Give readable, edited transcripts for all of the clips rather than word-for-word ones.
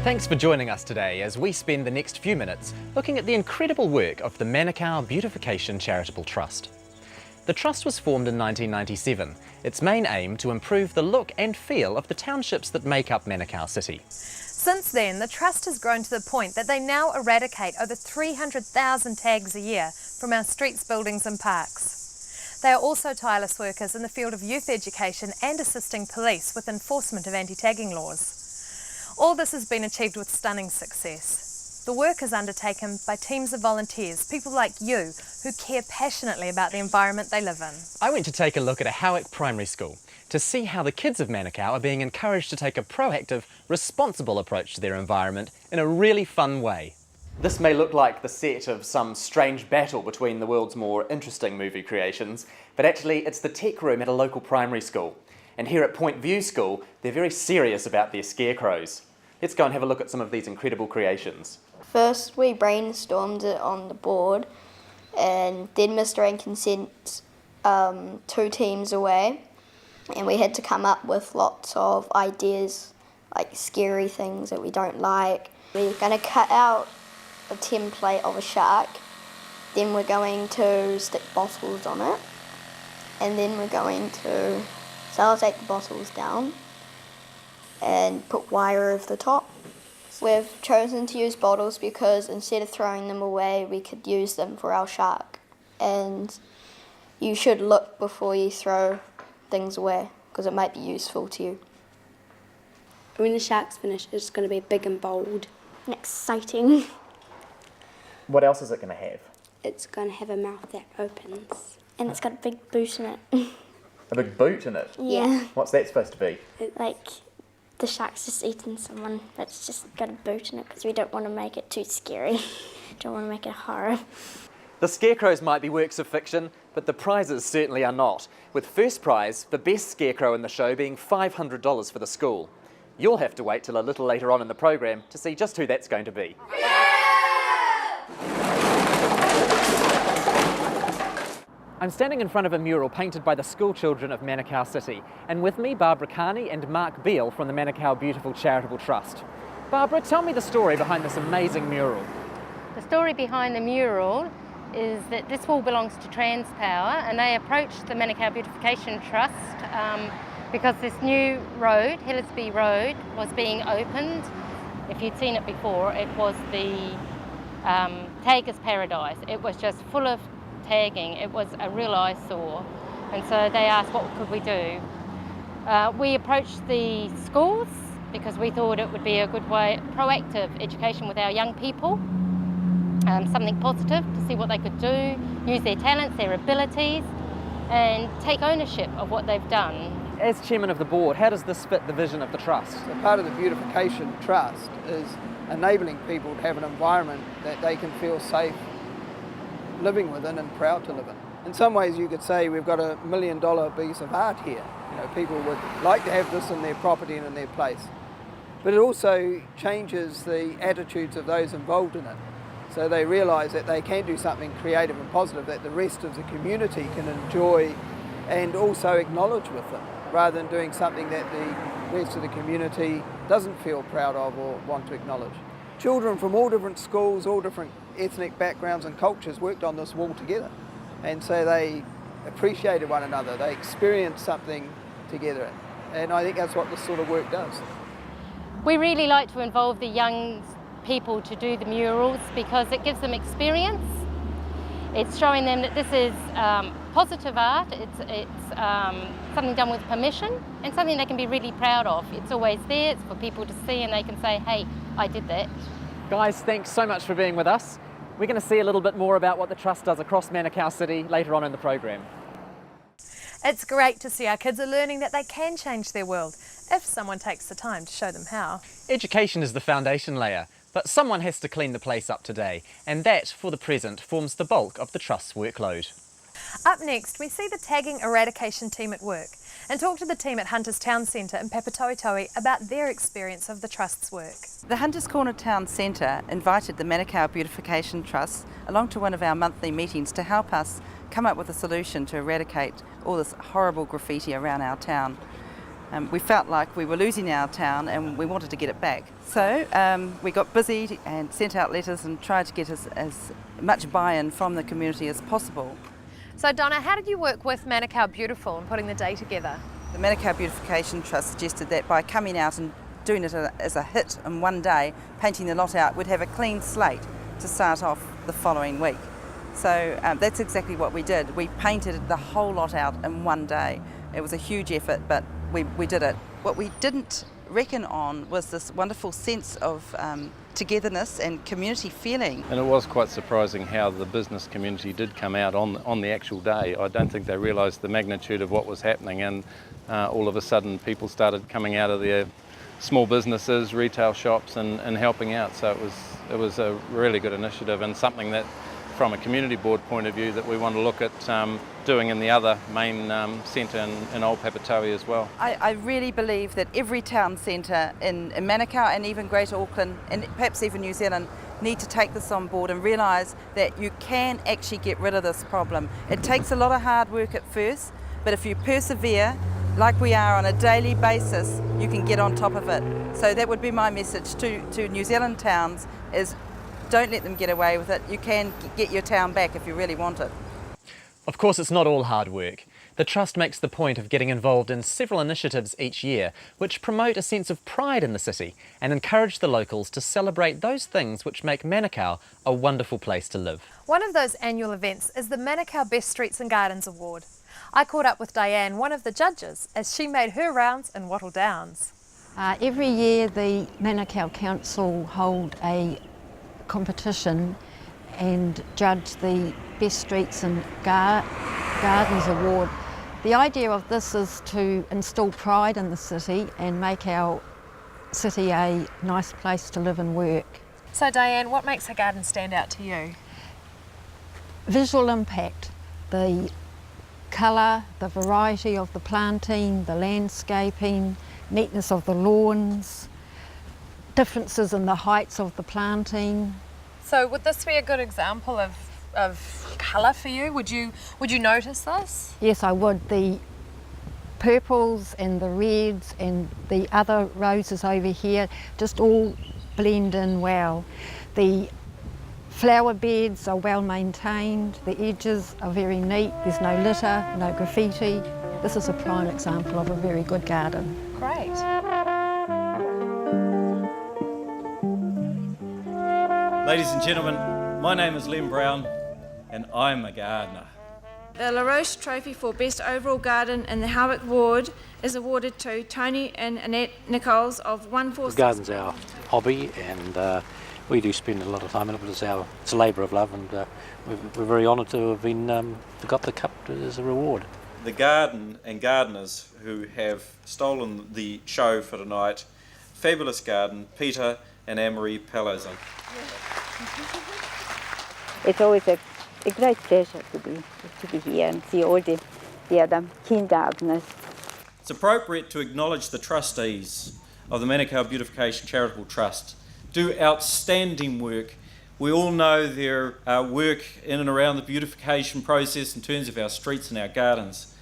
Thanks for joining us today as we spend the next few minutes looking at the incredible work of the Manukau Beautification Charitable Trust. The Trust was formed in 1997, its main aim to improve the look and feel of the townships that make up Manukau City. Since then, the Trust has grown to the point that they now eradicate over 300,000 tags a year from our streets, buildings and parks. They are also tireless workers in the field of youth education and assisting police with enforcement of anti-tagging laws. All this has been achieved with stunning success. The work is undertaken by teams of volunteers, people like you, who care passionately about the environment they live in. I went to take a look at a Howick primary school to see how the kids of Manukau are being encouraged to take a proactive, responsible approach to their environment in a really fun way. This may look like the set of some strange battle between the world's more interesting movie creations, but actually it's the tech room at a local primary school. And here at Point View School, they're very serious about their scarecrows. Let's go and have a look at some of these incredible creations. First we brainstormed it on the board, and then Mr. Rankin sent 2 teams away, and we had to come up with lots of ideas, like scary things that we don't like. We're going to cut out a template of a shark, then we're going to stick bottles on it, and then we're going to sellotape the bottles down and put wire over the top. We've chosen to use bottles because instead of throwing them away, we could use them for our shark. And you should look before you throw things away because it might be useful to you. When the shark's finished, it's going to be big and bold. And exciting. What else is it going to have? It's going to have a mouth that opens. And it's got a big boot in it. A big boot in it? Yeah. What's that supposed to be? Like the shark's just eaten someone that's just got a boot in it because we don't want to make it too scary. Don't want to make it horror. The scarecrows might be works of fiction, but the prizes certainly are not, with first prize, the best scarecrow in the show, being $500 for the school. You'll have to wait till a little later on in the program to see just who that's going to be. I'm standing in front of a mural painted by the school children of Manukau City, and with me Barbara Carney and Mark Beale from the Manukau Beautiful Charitable Trust. Barbara, tell me the story behind this amazing mural. The story behind the mural is that this wall belongs to Transpower, and they approached the Manukau Beautification Trust because this new road, Hillsby Road, was being opened. If you'd seen it before, it was the Taggers Paradise. It was just full of tagging. It was a real eyesore, and so they asked what could we do. We approached the schools because we thought it would be a good way, proactive education with our young people, something positive to see what they could do, use their talents, their abilities, and take ownership of what they've done. As chairman of the board, how does this fit the vision of the trust? So part of the Beautification Trust is enabling people to have an environment that they can feel safe living within and proud to live in. In some ways you could say we've got $1 million piece of art here. You know, people would like to have this in their property and in their place. But it also changes the attitudes of those involved in it. So they realise that they can do something creative and positive that the rest of the community can enjoy and also acknowledge with them, rather than doing something that the rest of the community doesn't feel proud of or want to acknowledge. Children from all different schools, all different ethnic backgrounds and cultures worked on this wall together, and so they appreciated one another, they experienced something together, and I think that's what this sort of work does. We really like to involve the young people to do the murals because it gives them experience. It's showing them that this is positive art, it's something done with permission and something they can be really proud of. It's always there, it's for people to see, and they can say, hey, I did that. Guys, thanks so much for being with us. We're going to see a little bit more about what the Trust does across Manukau City later on in the program. It's great to see our kids are learning that they can change their world if someone takes the time to show them how. Education is the foundation layer, but someone has to clean the place up today, and that, for the present, forms the bulk of the Trust's workload. Up next, we see the tagging eradication team at work and talk to the team at Hunters Town Centre in Papatoetoe about their experience of the Trust's work. The Hunters Corner Town Centre invited the Manukau Beautification Trust along to one of our monthly meetings to help us come up with a solution to eradicate all this horrible graffiti around our town. We felt like we were losing our town and we wanted to get it back. So we got busy and sent out letters and tried to get as much buy-in from the community as possible. So Donna, how did you work with Manukau Beautiful and putting the day together? The Manukau Beautification Trust suggested that by coming out and doing it as a hit in one day, painting the lot out, we'd have a clean slate to start off the following week. So that's exactly what we did. We painted the whole lot out in one day. It was a huge effort, but we did it. What we didn't reckon on was this wonderful sense of togetherness and community feeling. And it was quite surprising how the business community did come out on the actual day. I don't think they realised the magnitude of what was happening, and all of a sudden people started coming out of their small businesses, retail shops and helping out. So it was a really good initiative, and something that from a community board point of view that we want to look at doing in the other main centre in Old Papatoetoe as well. I really believe that every town centre in Manukau and even Greater Auckland and perhaps even New Zealand need to take this on board and realise that you can actually get rid of this problem. It takes a lot of hard work at first, but if you persevere like we are on a daily basis, you can get on top of it. So that would be my message to New Zealand towns, is don't let them get away with it. You can get your town back if you really want it. Of course, it's not all hard work. The Trust makes the point of getting involved in several initiatives each year which promote a sense of pride in the city and encourage the locals to celebrate those things which make Manukau a wonderful place to live. One of those annual events is the Manukau Best Streets and Gardens Award. I caught up with Diane, one of the judges, as she made her rounds in Wattle Downs. Every year the Manukau Council hold a competition and judge the Best Streets and Gardens Award. The idea of this is to instill pride in the city and make our city a nice place to live and work. So Diane, what makes a garden stand out to you? Visual impact, the colour, the variety of the planting, the landscaping, neatness of the lawns, differences in the heights of the planting. So would this be a good example of colour for you? Would you notice this? Yes, I would. The purples and the reds and the other roses over here just all blend in well. The flower beds are well maintained, the edges are very neat, there's no litter, no graffiti. This is a prime example of a very good garden. Great. Ladies and gentlemen, my name is Len Brown and I'm a gardener. The LaRoche Trophy for Best Overall Garden in the Howick Ward is awarded to Tony and Annette Nichols of 146. The garden's our hobby, and we do spend a lot of time in it, but it's a labour of love, and we're very honoured to have been got the cup as a reward. The garden and gardeners who have stolen the show for tonight, Fabulous Garden, Peter and Anne-Marie Palazzo. It's always a great pleasure to be here and see all the other keen gardeners. It's appropriate to acknowledge the trustees of the Manukau Beautification Charitable Trust. Do outstanding work. We all know their work in and around the beautification process in terms of our streets and our gardens,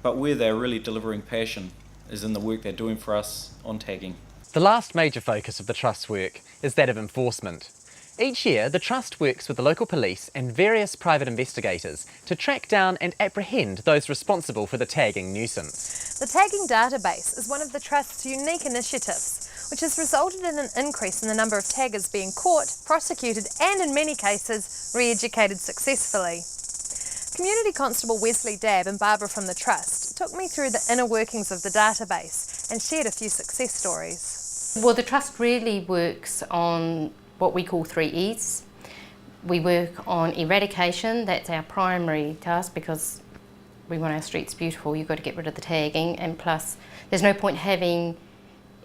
but where they're really delivering passion is in the work they're doing for us on tagging. The last major focus of the Trust's work is that of enforcement. Each year, the Trust works with the local police and various private investigators to track down and apprehend those responsible for the tagging nuisance. The tagging database is one of the Trust's unique initiatives, which has resulted in an increase in the number of taggers being caught, prosecuted and in many cases re-educated successfully. Community Constable Wesley Dabb and Barbara from the Trust took me through the inner workings of the database and shared a few success stories. Well, the Trust really works on what we call 3 E's. We work on eradication, that's our primary task because we want our streets beautiful, you've got to get rid of the tagging, and plus there's no point having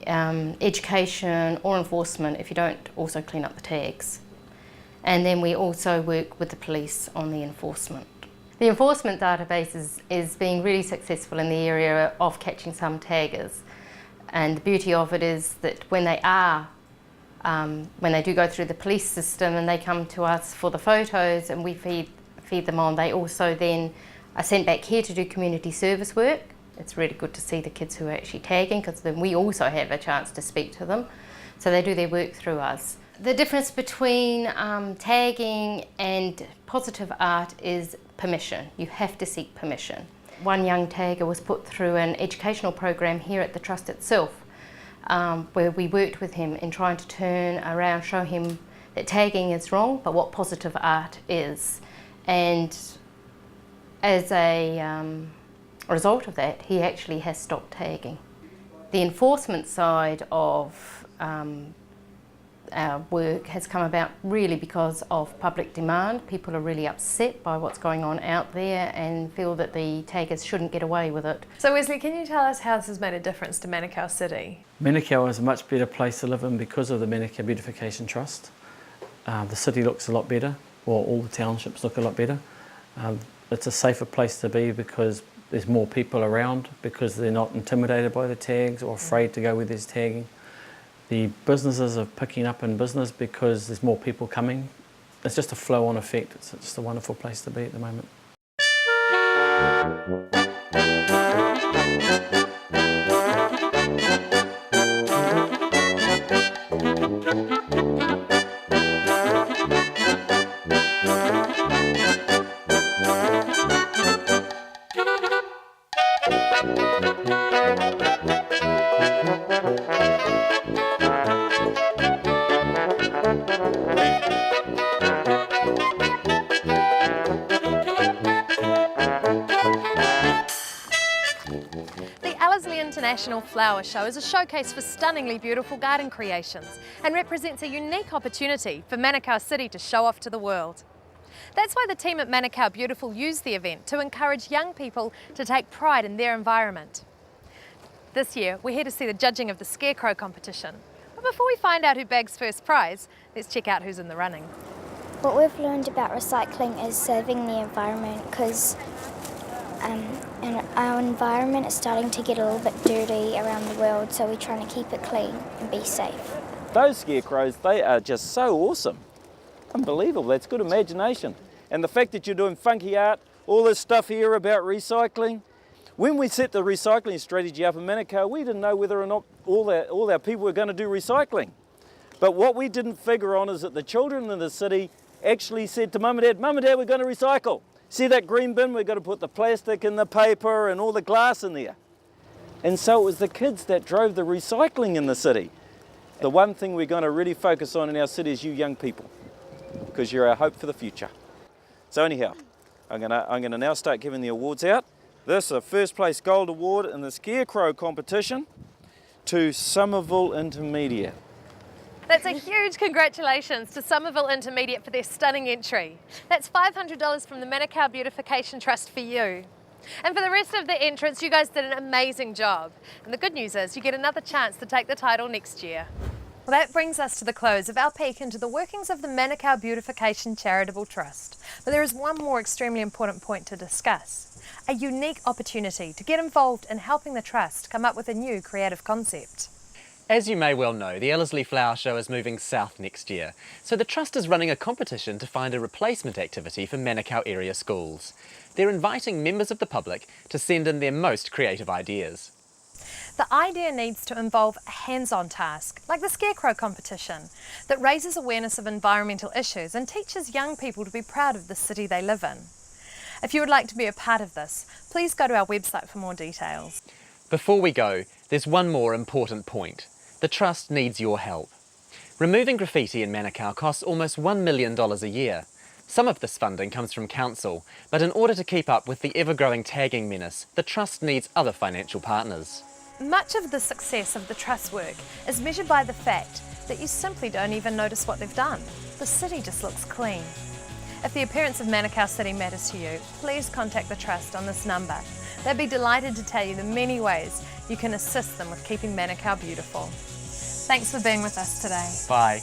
education or enforcement if you don't also clean up the tags. And then we also work with the police on the enforcement. The enforcement database is being really successful in the area of catching some taggers, and the beauty of it is that when they do go through the police system and they come to us for the photos and we feed them on, they also then are sent back here to do community service work. It's really good to see the kids who are actually tagging, because then we also have a chance to speak to them. So they do their work through us. The difference between tagging and positive art is permission. You have to seek permission. One young tagger was put through an educational program here at the Trust itself, where we worked with him in trying to turn around, show him that tagging is wrong, but what positive art is. And as a result of that, he actually has stopped tagging. The enforcement side of our work has come about really because of public demand. People are really upset by what's going on out there and feel that the taggers shouldn't get away with it. So Wesley, can you tell us how this has made a difference to Manukau City? Manukau is a much better place to live in because of the Manukau Beautification Trust. The city looks a lot better, or all the townships look a lot better. It's a safer place to be because there's more people around, because they're not intimidated by the tags or afraid to go where there's tagging. The businesses are picking up in business because there's more people coming. It's just a flow-on effect. It's just a wonderful place to be at the moment. International Flower Show is a showcase for stunningly beautiful garden creations and represents a unique opportunity for Manukau City to show off to the world. That's why the team at Manukau Beautiful used the event to encourage young people to take pride in their environment. This year, we're here to see the judging of the Scarecrow competition. But before we find out who bags first prize, let's check out who's in the running. What we've learned about recycling is saving the environment, because and our environment is starting to get a little bit dirty around the world, so we're trying to keep it clean and be safe. Those scarecrows, they are just so awesome. Unbelievable, that's good imagination. And the fact that you're doing funky art, all this stuff here about recycling. When we set the recycling strategy up in Manukau, we didn't know whether or not all our people were going to do recycling. But what we didn't figure on is that the children in the city actually said to Mum and Dad, we're going to recycle. See that green bin? We've got to put the plastic and the paper and all the glass in there. And so it was the kids that drove the recycling in the city. The one thing we're going to really focus on in our city is you young people, because you're our hope for the future. So anyhow, I'm going to now start giving the awards out. This is a first place gold award in the Scarecrow competition to Somerville Intermediate. That's a huge congratulations to Somerville Intermediate for their stunning entry. That's $500 from the Manukau Beautification Trust for you. And for the rest of the entrants, you guys did an amazing job. And the good news is you get another chance to take the title next year. Well, that brings us to the close of our peek into the workings of the Manukau Beautification Charitable Trust. But there is one more extremely important point to discuss. A unique opportunity to get involved in helping the Trust come up with a new creative concept. As you may well know, the Ellerslie Flower Show is moving south next year, so the Trust is running a competition to find a replacement activity for Manukau area schools. They're inviting members of the public to send in their most creative ideas. The idea needs to involve a hands-on task, like the Scarecrow competition, that raises awareness of environmental issues and teaches young people to be proud of the city they live in. If you would like to be a part of this, please go to our website for more details. Before we go, there's one more important point. The Trust needs your help. Removing graffiti in Manukau costs almost $1 million a year. Some of this funding comes from council, but in order to keep up with the ever-growing tagging menace, the Trust needs other financial partners. Much of the success of the Trust work is measured by the fact that you simply don't even notice what they've done. The city just looks clean. If the appearance of Manukau City matters to you, please contact the Trust on this number. They'd be delighted to tell you the many ways you can assist them with keeping Manukau beautiful. Thanks for being with us today. Bye.